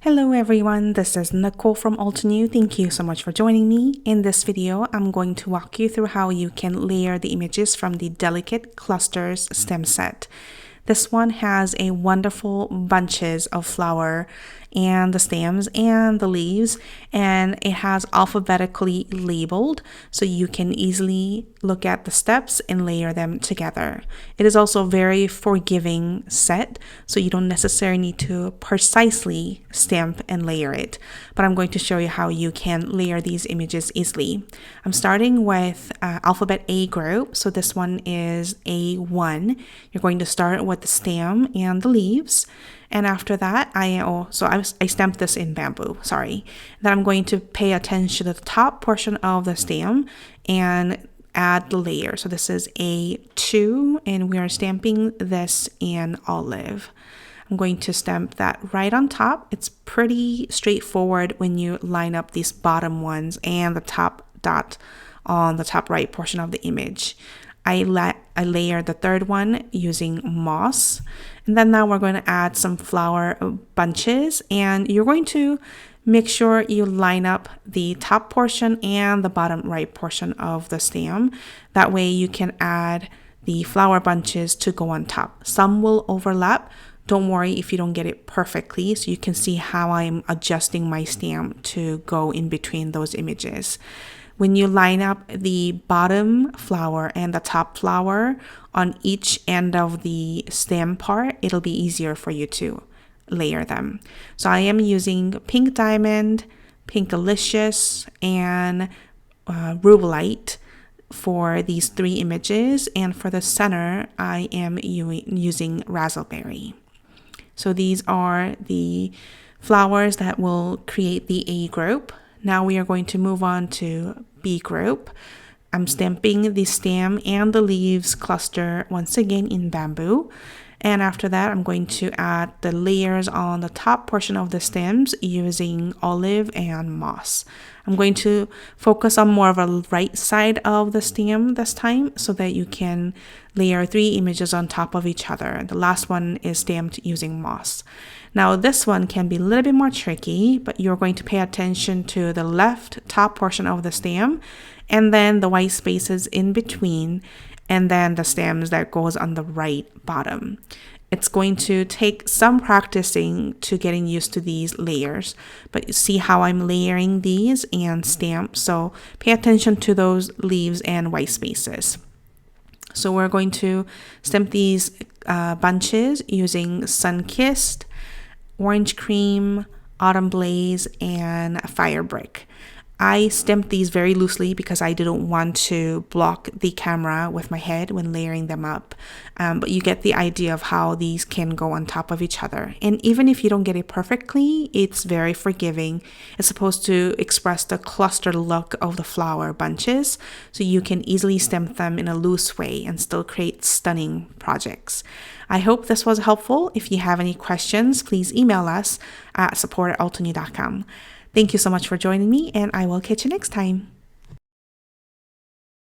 Hello everyone, this is Nicole from Altenew. Thank you so much for joining me. In this video, I'm going to walk you through how you can layer the images from the Delicate Clusters stem set. This one has a wonderful bunches of flower and the stems and the leaves, and it has alphabetically labeled so you can easily look at the steps and layer them together. It is also a very forgiving set, so you don't necessarily need to precisely stamp and layer it, but I'm going to show you how you can layer these images easily. I'm starting with alphabet A group, so this one is A1. You're going to start with the stem and the leaves. And after that, I stamped this in bamboo, sorry. Then I'm going to pay attention to the top portion of the stem and add the layer. So this is A2, and we are stamping this in olive. I'm going to stamp that right on top. It's pretty straightforward when you line up these bottom ones and the top dot on the top right portion of the image. I layer the third one using moss, and then now we're going to add some flower bunches, and you're going to make sure you line up the top portion and the bottom right portion of the stem. That way you can add the flower bunches to go on top. Some will overlap. Don't worry if you don't get it perfectly, so you can see how I'm adjusting my stem to go in between those images. When you line up the bottom flower and the top flower on each end of the stem part, it'll be easier for you to layer them. So I am using Pink Diamond, Pinkalicious, and Rubelite for these three images. And for the center, I am using Razzleberry. So these are the flowers that will create the A group. Now we are going to move on to B group. I'm stamping the stem and the leaves cluster once again in bamboo. And after that, I'm going to add the layers on the top portion of the stems using olive and moss. I'm going to focus on more of a right side of the stem this time so that you can layer three images on top of each other. The last one is stamped using moss. Now this one can be a little bit more tricky, but you're going to pay attention to the left top portion of the stem and then the white spaces in between, and then the stems that goes on the right bottom. It's going to take some practicing to getting used to these layers, but you see how I'm layering these and stamp, so pay attention to those leaves and white spaces. So we're going to stamp these bunches using Sun-Kissed, Orange Cream, Autumn Blaze, and Fire Brick. I stamped these very loosely because I didn't want to block the camera with my head when layering them up. But you get the idea of how these can go on top of each other. And even if you don't get it perfectly, it's very forgiving. It's supposed to express the cluster look of the flower bunches, so you can easily stamp them in a loose way and still create stunning projects. I hope this was helpful. If you have any questions, please email us at support@altenew.com. Thank you so much for joining me, and I will catch you next time.